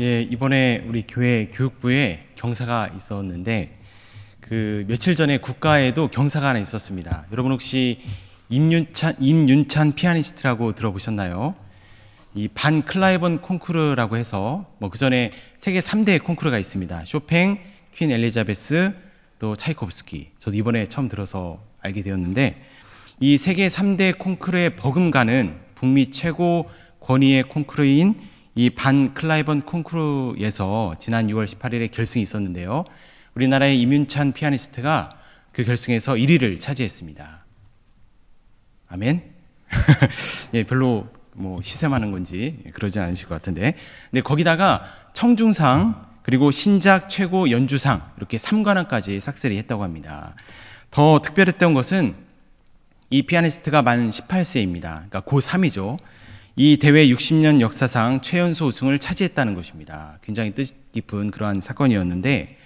예, 이번에 우리 교회 교육부에 경사가 있었는데 그 며칠 전에 국가에도 경사가 하나 있었습니다. 여러분 혹시 임윤찬 피아니스트라고 들어보셨나요? 이 반 클라이번 콩쿠르라고 해서 그 전에 세계 3대 콩쿠르가 있습니다. 쇼팽, 퀸 엘리자베스, 또 차이코프스키. 저도 이번에 처음 들어서 알게 되었는데 이 세계 3대 콩쿠르의 버금가는 북미 최고 권위의 콩쿠르인 이 반 클라이번 콩쿠르에서 지난 6월 18일에 결승이 있었는데요. 우리나라의 임윤찬 피아니스트가 그 결승에서 1위를 차지했습니다. 아멘? 예, 별로 시샘하는 건지 그러진 않으실 것 같은데. 근데 거기다가 청중상 그리고 신작 최고 연주상 이렇게 3관왕까지 삭스리 했다고 합니다. 더 특별했던 것은 이 피아니스트가 만 18세입니다. 그러니까 고3이죠. 이 대회 60년 역사상 최연소 우승을 차지했다는 것입니다. 굉장히 뜻깊은 그러한 사건이었는데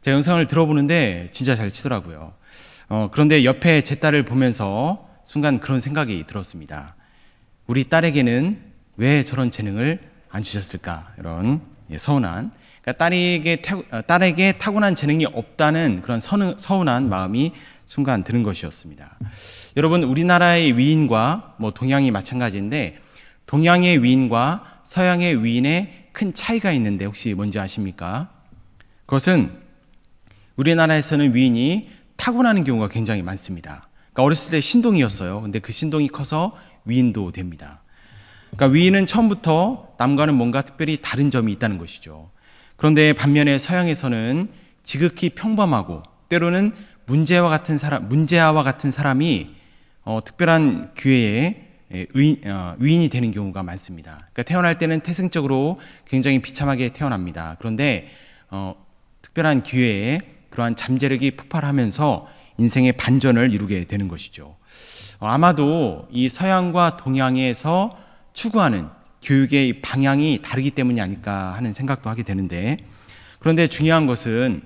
제가 영상을 들어보는데 진짜 잘 치더라고요. 그런데 옆에 제 딸을 보면서 순간 그런 생각이 들었습니다. 우리 딸에게는 왜 저런 재능을 안 주셨을까? 이런 서운한, 그러니까 딸에게 타고난 재능이 없다는 그런 서운한 마음이 순간 드는 것이었습니다. 여러분, 우리나라의 위인과 동양이 마찬가지인데 동양의 위인과 서양의 위인의 큰 차이가 있는데 혹시 뭔지 아십니까? 그것은 우리나라에서는 위인이 타고나는 경우가 굉장히 많습니다. 그러니까 어렸을 때 신동이었어요. 근데 그 신동이 커서 위인도 됩니다. 그러니까 위인은 처음부터 남과는 뭔가 특별히 다른 점이 있다는 것이죠. 그런데 반면에 서양에서는 지극히 평범하고 때로는 문제아와 같은 사람이 특별한 기회에 위인이 되는 경우가 많습니다. 그러니까 태어날 때는 태생적으로 굉장히 비참하게 태어납니다. 그런데 특별한 기회에 그러한 잠재력이 폭발하면서 인생의 반전을 이루게 되는 것이죠. 아마도 이 서양과 동양에서 추구하는 교육의 방향이 다르기 때문이 아닐까 하는 생각도 하게 되는데, 그런데 중요한 것은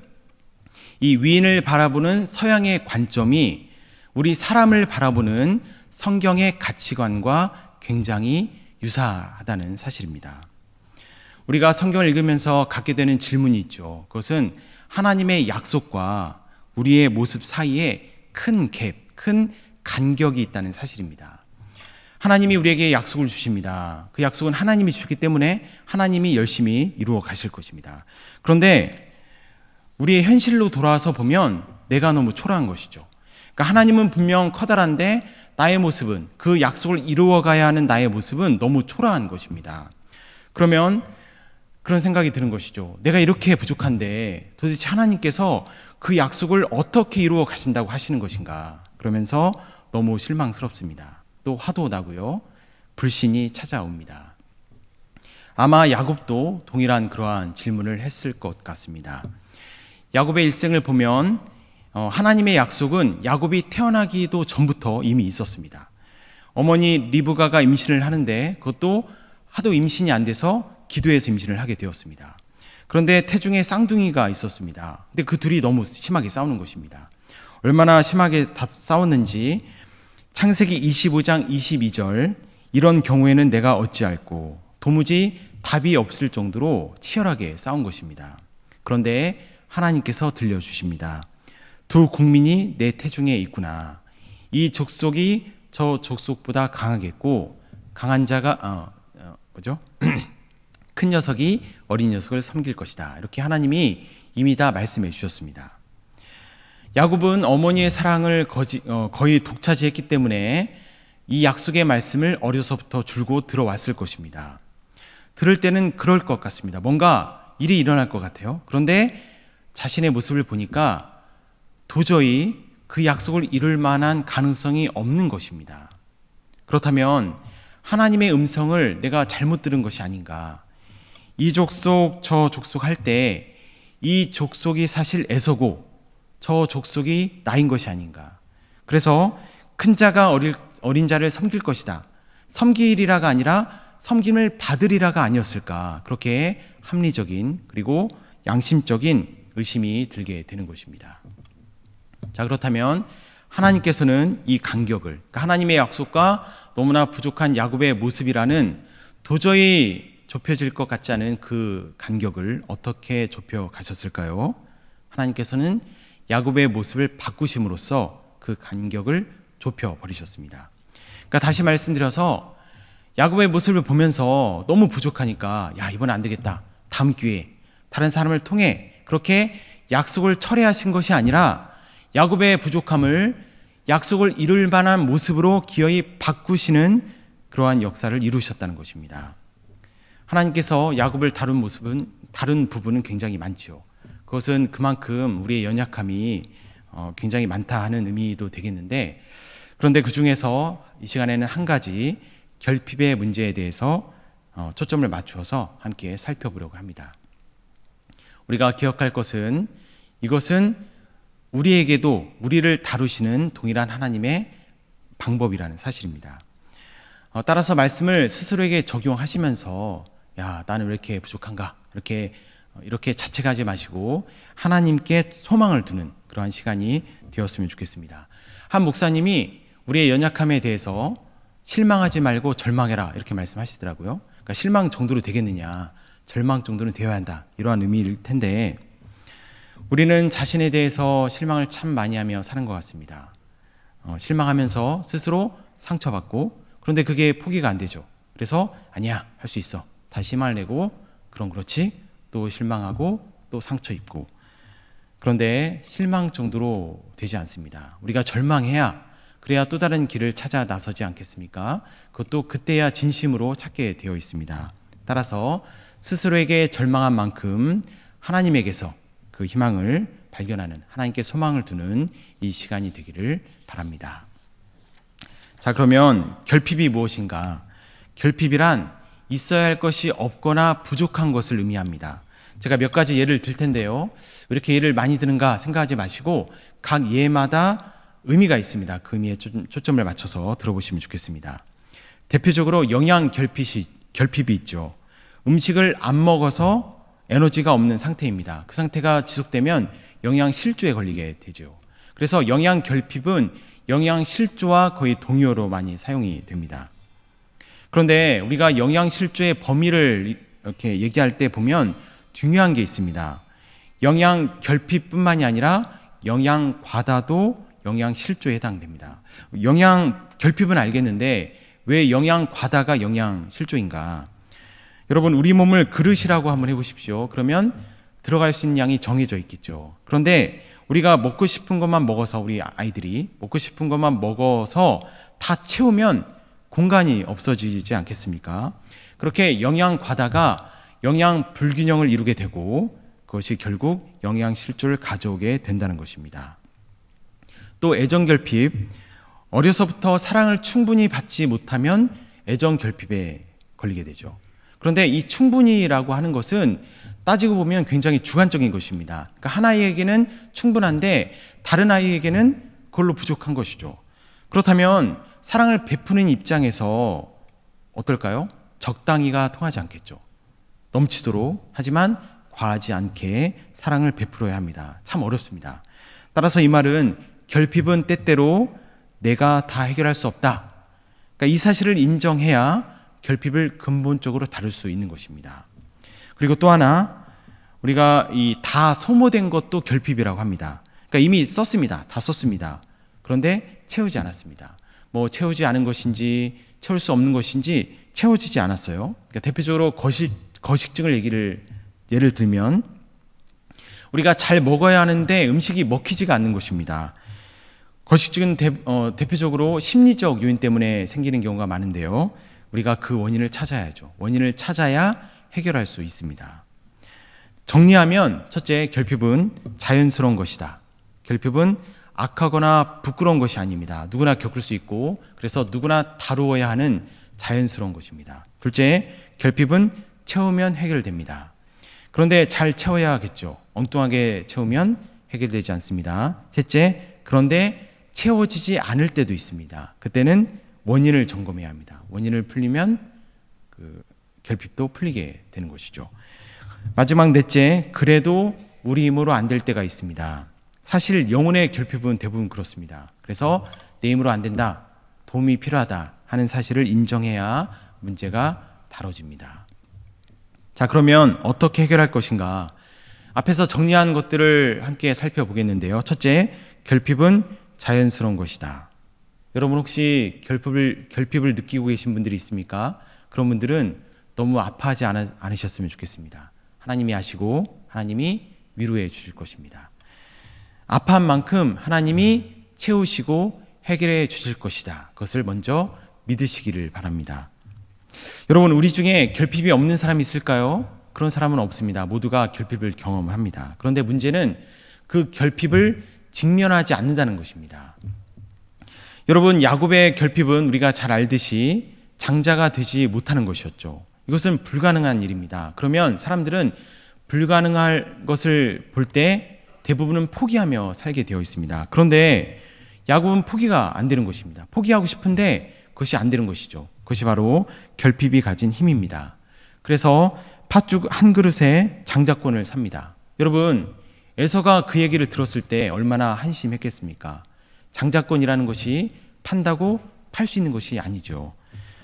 이 위인을 바라보는 서양의 관점이 우리 사람을 바라보는 성경의 가치관과 굉장히 유사하다는 사실입니다. 우리가 성경을 읽으면서 갖게 되는 질문이 있죠. 그것은 하나님의 약속과 우리의 모습 사이에 큰 간격이 있다는 사실입니다. 하나님이 우리에게 약속을 주십니다. 그 약속은 하나님이 주기 때문에 하나님이 열심히 이루어 가실 것입니다. 그런데 우리의 현실로 돌아와서 보면 내가 너무 초라한 것이죠. 그러니까 하나님은 분명 커다란데 나의 모습은, 그 약속을 이루어가야 하는 나의 모습은 너무 초라한 것입니다. 그러면 그런 생각이 드는 것이죠. 내가 이렇게 부족한데 도대체 하나님께서 그 약속을 어떻게 이루어 가신다고 하시는 것인가? 그러면서 너무 실망스럽습니다. 또 화도 나고요. 불신이 찾아옵니다. 아마 야곱도 동일한 그러한 질문을 했을 것 같습니다. 야곱의 일생을 보면 하나님의 약속은 야곱이 태어나기도 전부터 이미 있었습니다. 어머니 리브가가 임신을 하는데 그것도 하도 임신이 안 돼서 기도해서 임신을 하게 되었습니다. 그런데 태중에 쌍둥이가 있었습니다. 근데 그 둘이 너무 심하게 싸우는 것입니다. 얼마나 심하게 싸웠는지 창세기 25장 22절, 이런 경우에는 내가 어찌할꼬, 도무지 답이 없을 정도로 치열하게 싸운 것입니다. 그런데 하나님께서 들려주십니다. 두 국민이 내 태중에 있구나. 이 족속이 저 족속보다 강하겠고 강한 자가 큰 녀석이 어린 녀석을 섬길 것이다. 이렇게 하나님이 이미 다 말씀해 주셨습니다. 야곱은 어머니의 사랑을 거의 독차지했기 때문에 이 약속의 말씀을 어려서부터 줄곧 들어왔을 것입니다. 들을 때는 그럴 것 같습니다. 뭔가 일이 일어날 것 같아요. 그런데 자신의 모습을 보니까 도저히 그 약속을 이룰 만한 가능성이 없는 것입니다. 그렇다면 하나님의 음성을 내가 잘못 들은 것이 아닌가. 이 족속 저 족속 할 때 이 족속이 사실 에서고 저 족속이 나인 것이 아닌가. 그래서 큰 자가 어린 자를 섬길 것이다. 섬기리라가 아니라 섬김을 받으리라가 아니었을까. 그렇게 합리적인 그리고 양심적인 의심이 들게 되는 것입니다. 자, 그렇다면 하나님께서는 이 간격을, 그러니까 하나님의 약속과 너무나 부족한 야곱의 모습이라는 도저히 좁혀질 것 같지 않은 그 간격을 어떻게 좁혀 가셨을까요? 하나님께서는 야곱의 모습을 바꾸심으로써 그 간격을 좁혀 버리셨습니다. 그러니까 다시 말씀드려서 야곱의 모습을 보면서 너무 부족하니까 야, 이번엔 안 되겠다. 다음 기회에 다른 사람을 통해 그렇게 약속을 철회하신 것이 아니라 야곱의 부족함을 약속을 이룰 만한 모습으로 기어이 바꾸시는 그러한 역사를 이루셨다는 것입니다. 하나님께서 야곱을 다룬 부분은 굉장히 많죠. 그것은 그만큼 우리의 연약함이 굉장히 많다 하는 의미도 되겠는데, 그런데 그 중에서 이 시간에는 한 가지 결핍의 문제에 대해서 초점을 맞추어서 함께 살펴보려고 합니다. 우리가 기억할 것은 이것은 우리에게도 우리를 다루시는 동일한 하나님의 방법이라는 사실입니다. 따라서 말씀을 스스로에게 적용하시면서 야, 나는 왜 이렇게 부족한가? 이렇게 자책하지 마시고 하나님께 소망을 두는 그러한 시간이 되었으면 좋겠습니다. 한 목사님이 우리의 연약함에 대해서 실망하지 말고 절망해라 이렇게 말씀하시더라고요. 그러니까 실망 정도로 되겠느냐, 절망 정도는 되어야 한다, 이러한 의미일 텐데 우리는 자신에 대해서 실망을 참 많이 하며 사는 것 같습니다. 실망하면서 스스로 상처받고, 그런데 그게 포기가 안 되죠. 그래서 아니야, 할 수 있어, 다시 힘을 내고, 그럼 그렇지, 또 실망하고 또 상처 입고. 그런데 실망 정도로 되지 않습니다. 우리가 절망해야, 그래야 또 다른 길을 찾아 나서지 않겠습니까? 그것도 그때야 진심으로 찾게 되어 있습니다. 따라서 스스로에게 절망한 만큼 하나님에게서 그 희망을 발견하는, 하나님께 소망을 두는 이 시간이 되기를 바랍니다. 자, 그러면 결핍이 무엇인가? 결핍이란 있어야 할 것이 없거나 부족한 것을 의미합니다. 제가 몇 가지 예를 들 텐데요. 왜 이렇게 예를 많이 드는가 생각하지 마시고 각 예마다 의미가 있습니다. 그 의미에 초점을 맞춰서 들어보시면 좋겠습니다. 대표적으로 영양 결핍이 있죠. 음식을 안 먹어서 에너지가 없는 상태입니다. 그 상태가 지속되면 영양실조에 걸리게 되죠. 그래서 영양 결핍은 영양실조와 거의 동의어로 많이 사용이 됩니다. 그런데 우리가 영양실조의 범위를 이렇게 얘기할 때 보면 중요한 게 있습니다. 영양 결핍뿐만이 아니라 영양 과다도 영양 실조에 해당됩니다. 영양 결핍은 알겠는데 왜 영양 과다가 영양 실조인가? 여러분, 우리 몸을 그릇이라고 한번 해보십시오. 그러면 들어갈 수 있는 양이 정해져 있겠죠. 그런데 우리가 먹고 싶은 것만 먹어서, 우리 아이들이 먹고 싶은 것만 먹어서 다 채우면 공간이 없어지지 않겠습니까? 그렇게 영양 과다가 영양 불균형을 이루게 되고 그것이 결국 영양 실조를 가져오게 된다는 것입니다. 또 애정 결핍, 어려서부터 사랑을 충분히 받지 못하면 애정 결핍에 걸리게 되죠. 그런데 이 충분히라고 하는 것은 따지고 보면 굉장히 주관적인 것입니다. 그러니까 한 아이에게는 충분한데 다른 아이에게는 그걸로 부족한 것이죠. 그렇다면 사랑을 베푸는 입장에서 어떨까요? 적당히가 통하지 않겠죠. 넘치도록, 하지만 과하지 않게 사랑을 베풀어야 합니다. 참 어렵습니다. 따라서 이 말은 결핍은 때때로 내가 다 해결할 수 없다. 그러니까 이 사실을 인정해야 결핍을 근본적으로 다룰 수 있는 것입니다. 그리고 또 하나, 우리가 이 다 소모된 것도 결핍이라고 합니다. 그러니까 이미 썼습니다. 다 썼습니다. 그런데 채우지 않았습니다. 뭐 채우지 않은 것인지 채울 수 없는 것인지 채워지지 않았어요. 그러니까 대표적으로 거식증을 예를 들면 우리가 잘 먹어야 하는데 음식이 먹히지가 않는 것입니다. 거식증은 대표적으로 심리적 요인 때문에 생기는 경우가 많은데요. 우리가 그 원인을 찾아야죠. 원인을 찾아야 해결할 수 있습니다. 정리하면 첫째, 결핍은 자연스러운 것이다. 결핍은 악하거나 부끄러운 것이 아닙니다. 누구나 겪을 수 있고 그래서 누구나 다루어야 하는 자연스러운 것입니다. 둘째, 결핍은 채우면 해결됩니다. 그런데 잘 채워야겠죠. 엉뚱하게 채우면 해결되지 않습니다. 셋째, 그런데 채워지지 않을 때도 있습니다. 그때는 원인을 점검해야 합니다. 원인을 풀리면 그 결핍도 풀리게 되는 것이죠. 마지막 넷째, 그래도 우리 힘으로 안 될 때가 있습니다. 사실 영혼의 결핍은 대부분 그렇습니다. 그래서 내 힘으로 안 된다, 도움이 필요하다 하는 사실을 인정해야 문제가 다뤄집니다. 자, 그러면 어떻게 해결할 것인가? 앞에서 정리한 것들을 함께 살펴보겠는데요. 첫째, 결핍은 자연스러운 것이다. 여러분 혹시 결핍을 느끼고 계신 분들이 있습니까? 그런 분들은 너무 아파하지 않으셨으면 좋겠습니다. 하나님이 아시고 하나님이 위로해 주실 것입니다. 아파한 만큼 하나님이 채우시고 해결해 주실 것이다. 그것을 먼저 믿으시기를 바랍니다. 여러분, 우리 중에 결핍이 없는 사람이 있을까요? 그런 사람은 없습니다. 모두가 결핍을 경험합니다. 그런데 문제는 그 결핍을 직면하지 않는다는 것입니다. 여러분, 야곱의 결핍은 우리가 잘 알듯이 장자가 되지 못하는 것이었죠. 이것은 불가능한 일입니다. 그러면 사람들은 불가능할 것을 볼 때 대부분은 포기하며 살게 되어 있습니다. 그런데 야곱은 포기가 안 되는 것입니다. 포기하고 싶은데 그것이 안 되는 것이죠. 그것이 바로 결핍이 가진 힘입니다. 그래서 팥죽 한 그릇에 장자권을 삽니다. 여러분, 에서가 그 얘기를 들었을 때 얼마나 한심했겠습니까? 장자권이라는 것이 판다고 팔 수 있는 것이 아니죠.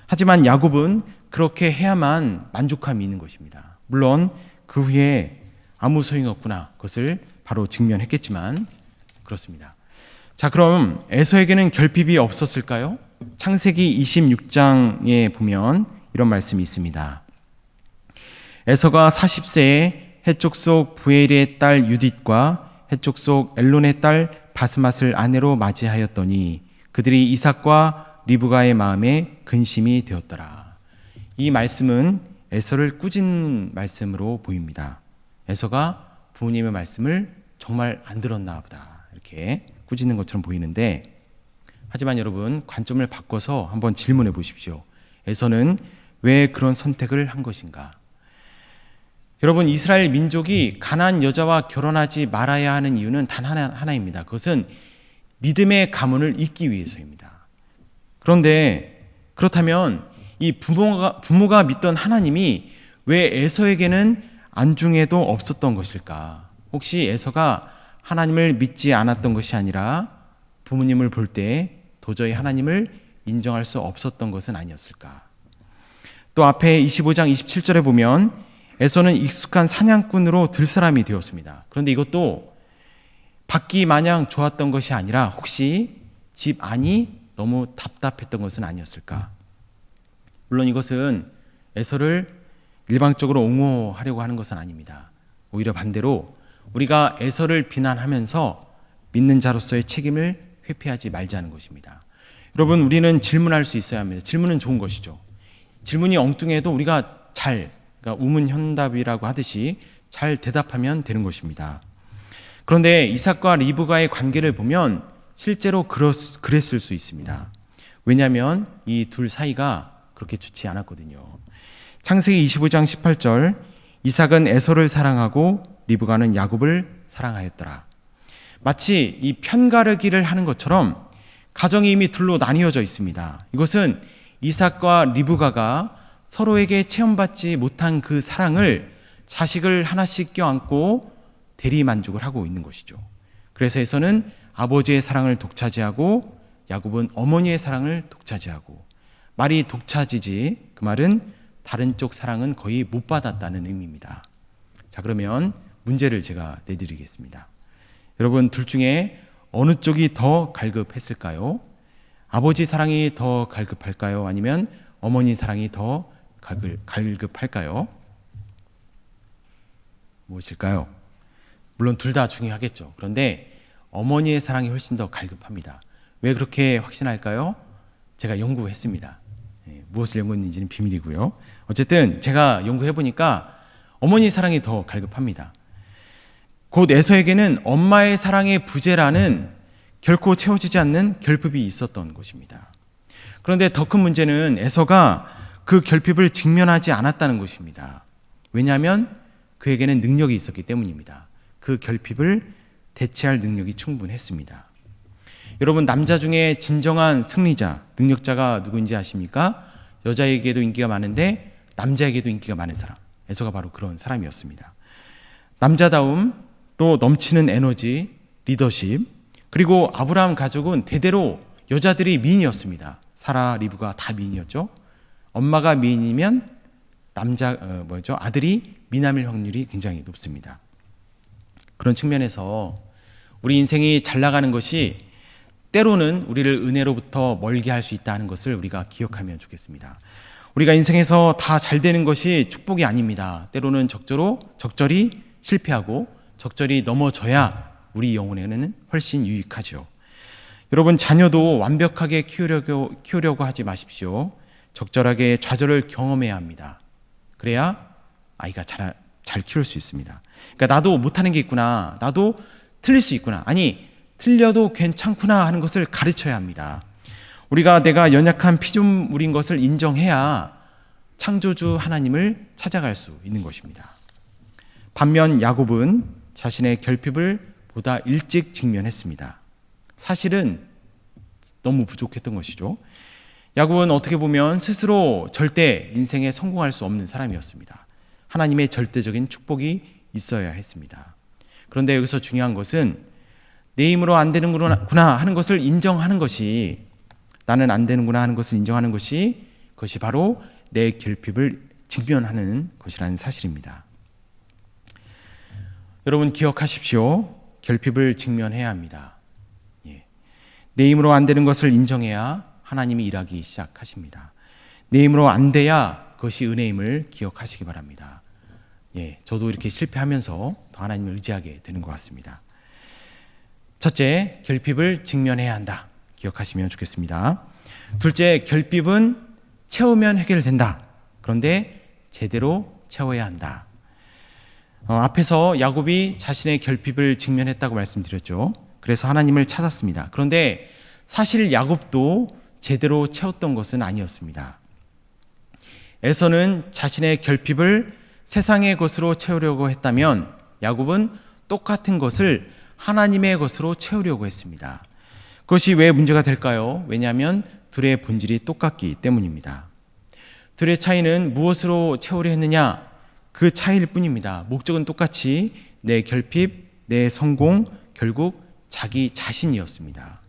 하지만 야곱은 그렇게 해야만 만족함이 있는 것입니다. 물론 그 후에 아무 소용이 없구나, 그것을 바로 직면했겠지만 그렇습니다. 자, 그럼 에서에게는 결핍이 없었을까요? 창세기 26장에 보면 이런 말씀이 있습니다. 에서가 40세에 해쪽 속 부엘의 딸 유딧과 해쪽 속 엘론의 딸 바스맛을 아내로 맞이하였더니 그들이 이삭과 리브가의 마음에 근심이 되었더라. 이 말씀은 에서를 꾸짖는 말씀으로 보입니다. 에서가 부모님의 말씀을 정말 안 들었나 보다, 이렇게 꾸짖는 것처럼 보이는데, 하지만 여러분, 관점을 바꿔서 한번 질문해 보십시오. 에서는 왜 그런 선택을 한 것인가? 여러분, 이스라엘 민족이 가나안 여자와 결혼하지 말아야 하는 이유는 단 하나입니다. 그것은 믿음의 가문을 잇기 위해서입니다. 그런데 그렇다면 이 부모가 믿던 하나님이 왜 에서에게는 안중에도 없었던 것일까? 혹시 에서가 하나님을 믿지 않았던 것이 아니라 부모님을 볼 때 도저히 하나님을 인정할 수 없었던 것은 아니었을까? 또 앞에 25장 27절에 보면 에서는 익숙한 사냥꾼으로 들 사람이 되었습니다. 그런데 이것도 받기 마냥 좋았던 것이 아니라 혹시 집 안이 너무 답답했던 것은 아니었을까? 물론 이것은 에서를 일방적으로 옹호하려고 하는 것은 아닙니다. 오히려 반대로 우리가 에서를 비난하면서 믿는 자로서의 책임을 회피하지 말자는 것입니다. 여러분, 우리는 질문할 수 있어야 합니다. 질문은 좋은 것이죠. 질문이 엉뚱해도 우리가 그러니까 우문현답이라고 하듯이 잘 대답하면 되는 것입니다. 그런데 이삭과 리브가의 관계를 보면 실제로 그랬을 수 있습니다. 왜냐하면 이 둘 사이가 그렇게 좋지 않았거든요. 창세기 25장 18절, 이삭은 에서를 사랑하고 리브가는 야곱을 사랑하였더라. 마치 이 편가르기를 하는 것처럼 가정이 이미 둘로 나뉘어져 있습니다. 이것은 이삭과 리브가가 서로에게 체험받지 못한 그 사랑을 자식을 하나씩 껴안고 대리만족을 하고 있는 것이죠. 그래서 에서는 아버지의 사랑을 독차지하고 야곱은 어머니의 사랑을 독차지하고, 말이 독차지지 그 말은 다른 쪽 사랑은 거의 못 받았다는 의미입니다. 자, 그러면 문제를 제가 내드리겠습니다. 여러분, 둘 중에 어느 쪽이 더 갈급했을까요? 아버지 사랑이 더 갈급할까요? 아니면 어머니 사랑이 더 갈급할까요? 무엇일까요? 물론 둘 다 중요하겠죠. 그런데 어머니의 사랑이 훨씬 더 갈급합니다. 왜 그렇게 확신할까요? 제가 연구했습니다. 무엇을 연구했는지는 비밀이고요. 어쨌든 제가 연구해보니까 어머니 사랑이 더 갈급합니다. 곧 에서에게는 엄마의 사랑의 부재라는 결코 채워지지 않는 결핍이 있었던 것입니다. 그런데 더 큰 문제는 에서가 그 결핍을 직면하지 않았다는 것입니다. 왜냐하면 그에게는 능력이 있었기 때문입니다. 그 결핍을 대체할 능력이 충분했습니다. 여러분, 남자 중에 진정한 승리자, 능력자가 누구인지 아십니까? 여자에게도 인기가 많은데 남자에게도 인기가 많은 사람. 에서가 바로 그런 사람이었습니다. 남자다움, 또 넘치는 에너지, 리더십, 그리고 아브라함 가족은 대대로 여자들이 미인이었습니다. 사라, 리브가 다 미인이었죠. 엄마가 미인이면 아들이 미남일 확률이 굉장히 높습니다. 그런 측면에서 우리 인생이 잘 나가는 것이 때로는 우리를 은혜로부터 멀게 할 수 있다는 것을 우리가 기억하면 좋겠습니다. 우리가 인생에서 다 잘 되는 것이 축복이 아닙니다. 때로는 적절히 실패하고 적절히 넘어져야 우리 영혼에는 훨씬 유익하죠. 여러분, 자녀도 완벽하게 키우려고 하지 마십시오. 적절하게 좌절을 경험해야 합니다. 그래야 아이가 잘 키울 수 있습니다. 그러니까 나도 못하는 게 있구나, 나도 틀릴 수 있구나, 아니 틀려도 괜찮구나 하는 것을 가르쳐야 합니다. 우리가 내가 연약한 피조물인 것을 인정해야 창조주 하나님을 찾아갈 수 있는 것입니다. 반면 야곱은 자신의 결핍을 보다 일찍 직면했습니다. 사실은 너무 부족했던 것이죠. 야곱은 어떻게 보면 스스로 절대 인생에 성공할 수 없는 사람이었습니다. 하나님의 절대적인 축복이 있어야 했습니다. 그런데 여기서 중요한 것은 내 힘으로 안 되는구나 하는 것을 인정하는 것이, 나는 안 되는구나 하는 것을 인정하는 것이, 그것이 바로 내 결핍을 직면하는 것이라는 사실입니다. 여러분, 기억하십시오. 결핍을 직면해야 합니다. 내 힘으로 안 되는 것을 인정해야 하나님이 일하기 시작하십니다. 내 힘으로 안 돼야 그것이 은혜임을 기억하시기 바랍니다. 저도 이렇게 실패하면서 더 하나님을 의지하게 되는 것 같습니다. 첫째, 결핍을 직면해야 한다. 기억하시면 좋겠습니다. 둘째, 결핍은 채우면 해결된다. 그런데 제대로 채워야 한다. 앞에서 야곱이 자신의 결핍을 직면했다고 말씀드렸죠. 그래서 하나님을 찾았습니다. 그런데 사실 야곱도 제대로 채웠던 것은 아니었습니다. 에서는 자신의 결핍을 세상의 것으로 채우려고 했다면 야곱은 똑같은 것을 하나님의 것으로 채우려고 했습니다. 그것이 왜 문제가 될까요? 왜냐하면 둘의 본질이 똑같기 때문입니다. 둘의 차이는 무엇으로 채우려 했느냐? 그 차이일 뿐입니다. 목적은 똑같이 내 결핍, 내 성공, 결국 자기 자신이었습니다.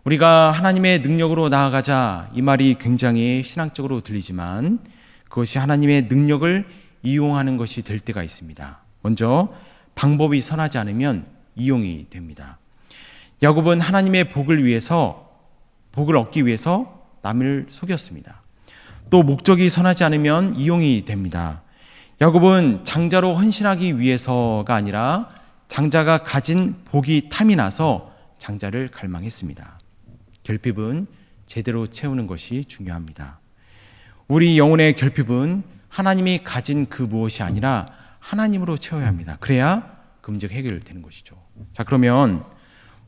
우리가 하나님의 능력으로 나아가자, 이 말이 굉장히 신앙적으로 들리지만 그것이 하나님의 능력을 이용하는 것이 될 때가 있습니다. 먼저 방법이 선하지 않으면 이용이 됩니다. 야곱은 하나님의 복을 얻기 위해서 남을 속였습니다. 또 목적이 선하지 않으면 이용이 됩니다. 야곱은 장자로 헌신하기 위해서가 아니라 장자가 가진 복이 탐이 나서 장자를 갈망했습니다. 결핍은 제대로 채우는 것이 중요합니다. 우리 영혼의 결핍은 하나님이 가진 그 무엇이 아니라 하나님으로 채워야 합니다. 그래야 그 문제가 해결되는 것이죠. 자, 그러면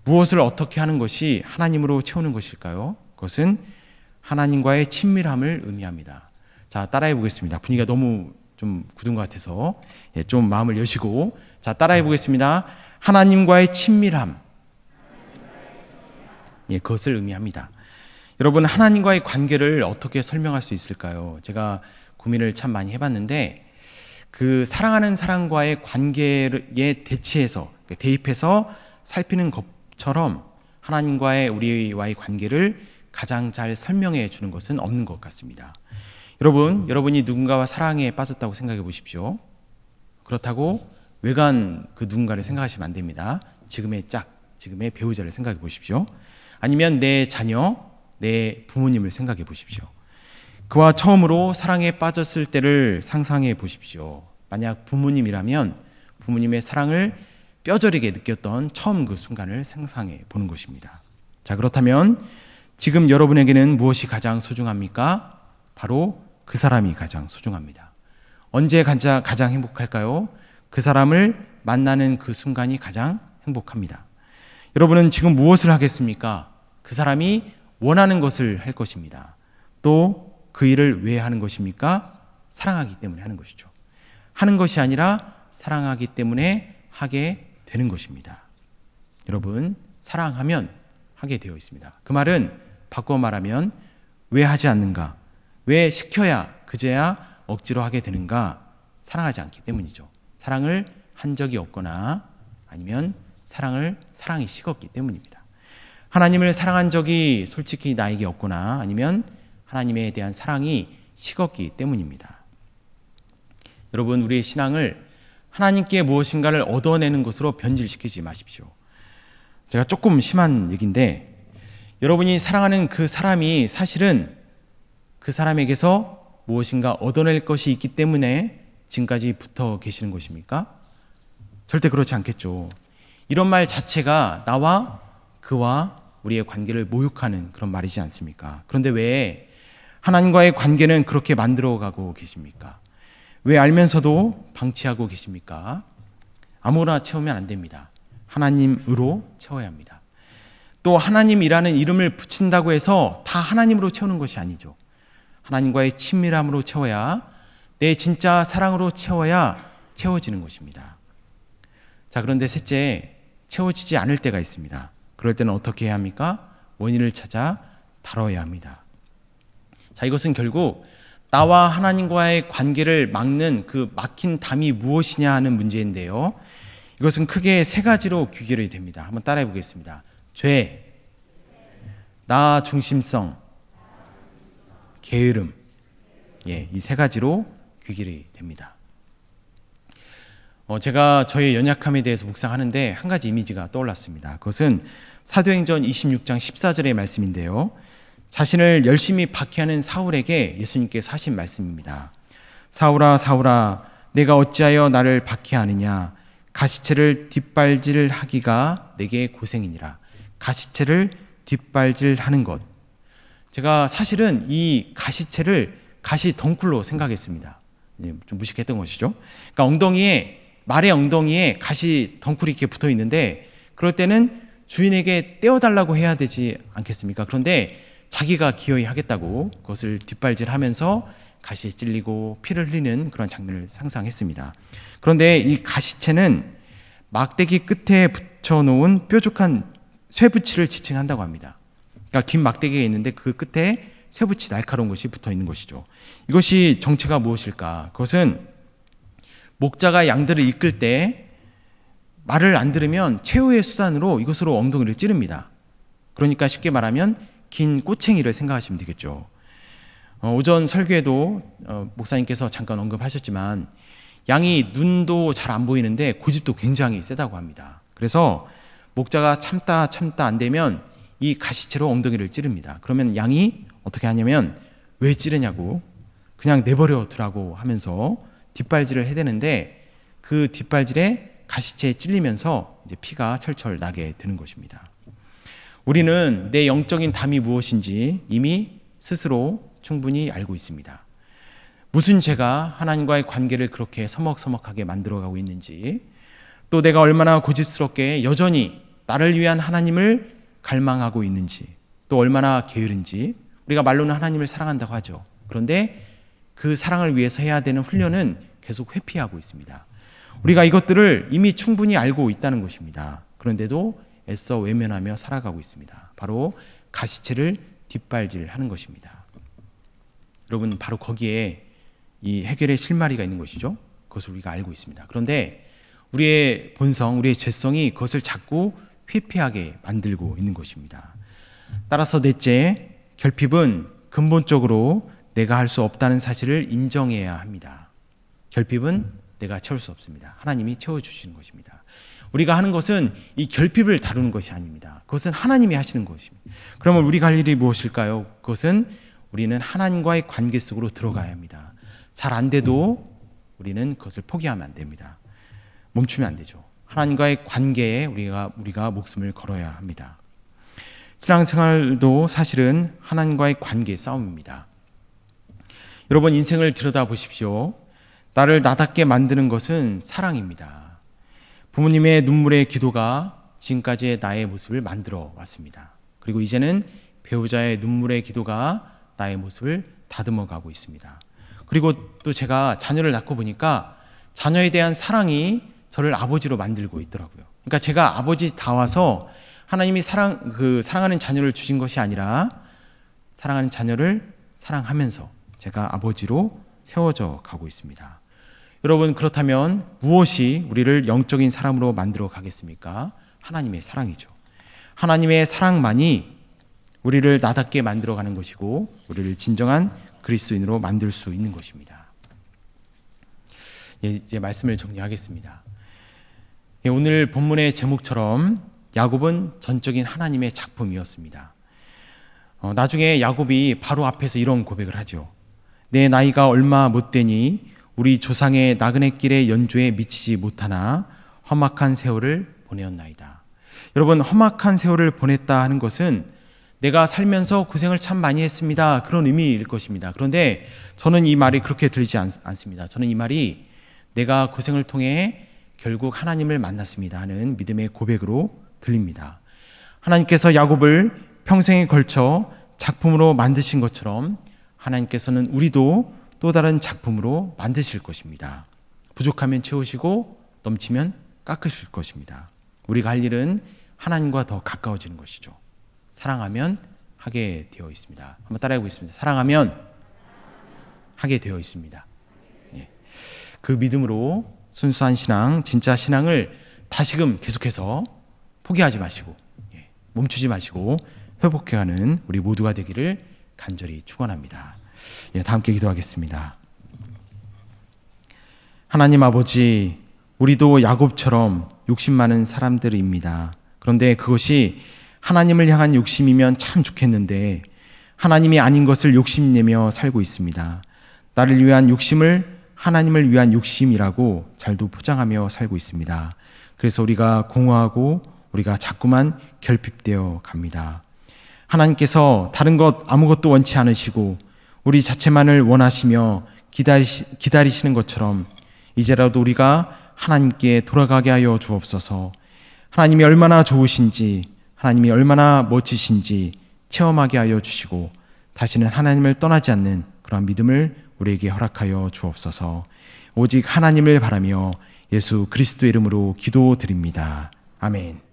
무엇을 어떻게 하는 것이 하나님으로 채우는 것일까요? 그것은 하나님과의 친밀함을 의미합니다. 자, 따라해 보겠습니다. 분위기가 너무 좀 굳은 것 같아서 좀 마음을 여시고, 자, 따라해 보겠습니다. 하나님과의 친밀함, 그것을 의미합니다. 여러분, 하나님과의 관계를 어떻게 설명할 수 있을까요? 제가 고민을 참 많이 해봤는데, 그 사랑하는 사람과의 관계에 대입해서 살피는 것처럼 하나님과의 우리와의 관계를 가장 잘 설명해 주는 것은 없는 것 같습니다. 여러분이 누군가와 사랑에 빠졌다고 생각해 보십시오. 그렇다고 외관 그 누군가를 생각하시면 안 됩니다. 지금의 배우자를 생각해 보십시오. 아니면 내 자녀, 내 부모님을 생각해 보십시오. 그와 처음으로 사랑에 빠졌을 때를 상상해 보십시오. 만약 부모님이라면 부모님의 사랑을 뼈저리게 느꼈던 처음 그 순간을 상상해 보는 것입니다. 자, 그렇다면 지금 여러분에게는 무엇이 가장 소중합니까? 바로 그 사람이 가장 소중합니다. 언제 가장 행복할까요? 그 사람을 만나는 그 순간이 가장 행복합니다. 여러분은 지금 무엇을 하겠습니까? 그 사람이 원하는 것을 할 것입니다. 또 그 일을 왜 하는 것입니까? 사랑하기 때문에 하는 것이죠. 하는 것이 아니라 사랑하기 때문에 하게 되는 것입니다. 여러분, 사랑하면 하게 되어 있습니다. 그 말은 바꿔 말하면 왜 하지 않는가? 왜 시켜야 그제야 억지로 하게 되는가? 사랑하지 않기 때문이죠. 사랑을 한 적이 없거나 아니면 사랑이 식었기 때문입니다. 하나님을 사랑한 적이 솔직히 나에게 없거나 아니면 하나님에 대한 사랑이 식었기 때문입니다. 여러분, 우리의 신앙을 하나님께 무엇인가를 얻어내는 것으로 변질시키지 마십시오. 제가 조금 심한 얘기인데, 여러분이 사랑하는 그 사람이 사실은 그 사람에게서 무엇인가 얻어낼 것이 있기 때문에 지금까지 붙어 계시는 것입니까? 절대 그렇지 않겠죠. 이런 말 자체가 나와 그와 우리의 관계를 모욕하는 그런 말이지 않습니까? 그런데 왜 하나님과의 관계는 그렇게 만들어가고 계십니까? 왜 알면서도 방치하고 계십니까? 아무나 채우면 안 됩니다. 하나님으로 채워야 합니다. 또 하나님이라는 이름을 붙인다고 해서 다 하나님으로 채우는 것이 아니죠. 하나님과의 친밀함으로 채워야, 내 진짜 사랑으로 채워야 채워지는 것입니다. 자, 그런데 셋째, 채워지지 않을 때가 있습니다. 그럴 때는 어떻게 해야 합니까? 원인을 찾아 다뤄야 합니다. 자, 이것은 결국 나와 하나님과의 관계를 막는 그 막힌 담이 무엇이냐 하는 문제인데요. 이것은 크게 세 가지로 귀결이 됩니다. 한번 따라해 보겠습니다. 죄, 나 중심성, 게으름. 이 세 가지로 귀결이 됩니다. 제가 저의 연약함에 대해서 묵상하는데 한 가지 이미지가 떠올랐습니다. 그것은 사도행전 26장 14절의 말씀인데요. 자신을 열심히 박해하는 사울에게 예수님께서 하신 말씀입니다. 사울아 사울아 내가 어찌하여 나를 박해하느냐, 가시체를 뒷발질하기가 내게 고생이니라. 가시체를 뒷발질하는 것. 제가 사실은 이 가시체를 가시 덩쿨로 생각했습니다. 좀 무식했던 것이죠. 그러니까 말의 엉덩이에 가시 덩쿨이 이렇게 붙어 있는데, 그럴 때는 주인에게 떼어달라고 해야 되지 않겠습니까? 그런데 자기가 기어이 하겠다고 그것을 뒷발질하면서 가시에 찔리고 피를 흘리는 그런 장면을 상상했습니다. 그런데 이 가시체는 막대기 끝에 붙여놓은 뾰족한 쇠붙이를 지칭한다고 합니다. 그러니까 긴 막대기가 있는데 그 끝에 쇠붙이 날카로운 것이 붙어 있는 것이죠. 이것이 정체가 무엇일까? 그것은 목자가 양들을 이끌 때 말을 안 들으면 최후의 수단으로 이것으로 엉덩이를 찌릅니다. 그러니까 쉽게 말하면 긴 꼬챙이를 생각하시면 되겠죠. 오전 설교에도 목사님께서 잠깐 언급하셨지만 양이 눈도 잘 안 보이는데 고집도 굉장히 세다고 합니다. 그래서 목자가 참다 안 되면 이 가시채로 엉덩이를 찌릅니다. 그러면 양이 어떻게 하냐면 왜 찌르냐고, 그냥 내버려 두라고 하면서 뒷발질을 해대는데, 그 뒷발질에 가시체에 찔리면서 이제 피가 철철 나게 되는 것입니다. 우리는 내 영적인 담이 무엇인지 이미 스스로 충분히 알고 있습니다. 무슨 죄가 하나님과의 관계를 그렇게 서먹서먹하게 만들어가고 있는지, 또 내가 얼마나 고집스럽게 여전히 나를 위한 하나님을 갈망하고 있는지, 또 얼마나 게으른지. 우리가 말로는 하나님을 사랑한다고 하죠. 그런데 그 사랑을 위해서 해야 되는 훈련은 계속 회피하고 있습니다. 우리가 이것들을 이미 충분히 알고 있다는 것입니다. 그런데도 애써 외면하며 살아가고 있습니다. 바로 가시체를 뒷발질하는 것입니다. 여러분, 바로 거기에 이 해결의 실마리가 있는 것이죠. 그것을 우리가 알고 있습니다. 그런데 우리의 본성, 우리의 죄성이 그것을 자꾸 회피하게 만들고 있는 것입니다. 따라서 넷째, 결핍은 근본적으로 내가 할 수 없다는 사실을 인정해야 합니다. 결핍은 내가 채울 수 없습니다. 하나님이 채워주시는 것입니다. 우리가 하는 것은 이 결핍을 다루는 것이 아닙니다. 그것은 하나님이 하시는 것입니다. 그러면 우리가 할 일이 무엇일까요? 그것은 우리는 하나님과의 관계 속으로 들어가야 합니다. 잘 안 돼도 우리는 그것을 포기하면 안 됩니다. 멈추면 안 되죠. 하나님과의 관계에 우리가 목숨을 걸어야 합니다. 신앙생활도 사실은 하나님과의 관계 싸움입니다. 여러분, 인생을 들여다보십시오. 나를 나답게 만드는 것은 사랑입니다. 부모님의 눈물의 기도가 지금까지의 나의 모습을 만들어 왔습니다. 그리고 이제는 배우자의 눈물의 기도가 나의 모습을 다듬어 가고 있습니다. 그리고 또 제가 자녀를 낳고 보니까 자녀에 대한 사랑이 저를 아버지로 만들고 있더라고요. 그러니까 제가 아버지 다 와서 하나님이 사랑하는 자녀를 주신 것이 아니라 사랑하는 자녀를 사랑하면서 제가 아버지로 세워져 가고 있습니다. 여러분, 그렇다면 무엇이 우리를 영적인 사람으로 만들어 가겠습니까? 하나님의 사랑이죠. 하나님의 사랑만이 우리를 나답게 만들어 가는 것이고 우리를 진정한 그리스도인으로 만들 수 있는 것입니다. 이제 말씀을 정리하겠습니다. 오늘 본문의 제목처럼 야곱은 전적인 하나님의 작품이었습니다. 나중에 야곱이 바로 앞에서 이런 고백을 하죠. 내 나이가 얼마 못 되니 우리 조상의 나그네 길의 연조에 미치지 못하나 험악한 세월을 보내었나이다. 여러분, 험악한 세월을 보냈다 하는 것은 내가 살면서 고생을 참 많이 했습니다, 그런 의미일 것입니다. 그런데 저는 이 말이 그렇게 들리지 않습니다. 저는 이 말이 내가 고생을 통해 결국 하나님을 만났습니다 하는 믿음의 고백으로 들립니다. 하나님께서 야곱을 평생에 걸쳐 작품으로 만드신 것처럼 하나님께서는 우리도 또 다른 작품으로 만드실 것입니다. 부족하면 채우시고 넘치면 깎으실 것입니다. 우리가 할 일은 하나님과 더 가까워지는 것이죠. 사랑하면 하게 되어 있습니다. 한번 따라해 보겠습니다. 사랑하면 하게 되어 있습니다. 그 믿음으로 순수한 신앙, 진짜 신앙을 다시금 계속해서 포기하지 마시고 멈추지 마시고 회복해가는 우리 모두가 되기를 간절히 축원합니다. 다 함께 기도하겠습니다. 하나님 아버지, 우리도 야곱처럼 욕심 많은 사람들입니다. 그런데 그것이 하나님을 향한 욕심이면 참 좋겠는데 하나님이 아닌 것을 욕심내며 살고 있습니다. 나를 위한 욕심을 하나님을 위한 욕심이라고 잘도 포장하며 살고 있습니다. 그래서 우리가 공허하고 우리가 자꾸만 결핍되어 갑니다. 하나님께서 다른 것 아무것도 원치 않으시고 우리 자체만을 원하시며 기다리시는 것처럼 이제라도 우리가 하나님께 돌아가게 하여 주옵소서. 하나님이 얼마나 좋으신지, 하나님이 얼마나 멋지신지 체험하게 하여 주시고 다시는 하나님을 떠나지 않는 그런 믿음을 우리에게 허락하여 주옵소서. 오직 하나님을 바라며 예수 그리스도의 이름으로 기도드립니다. 아멘.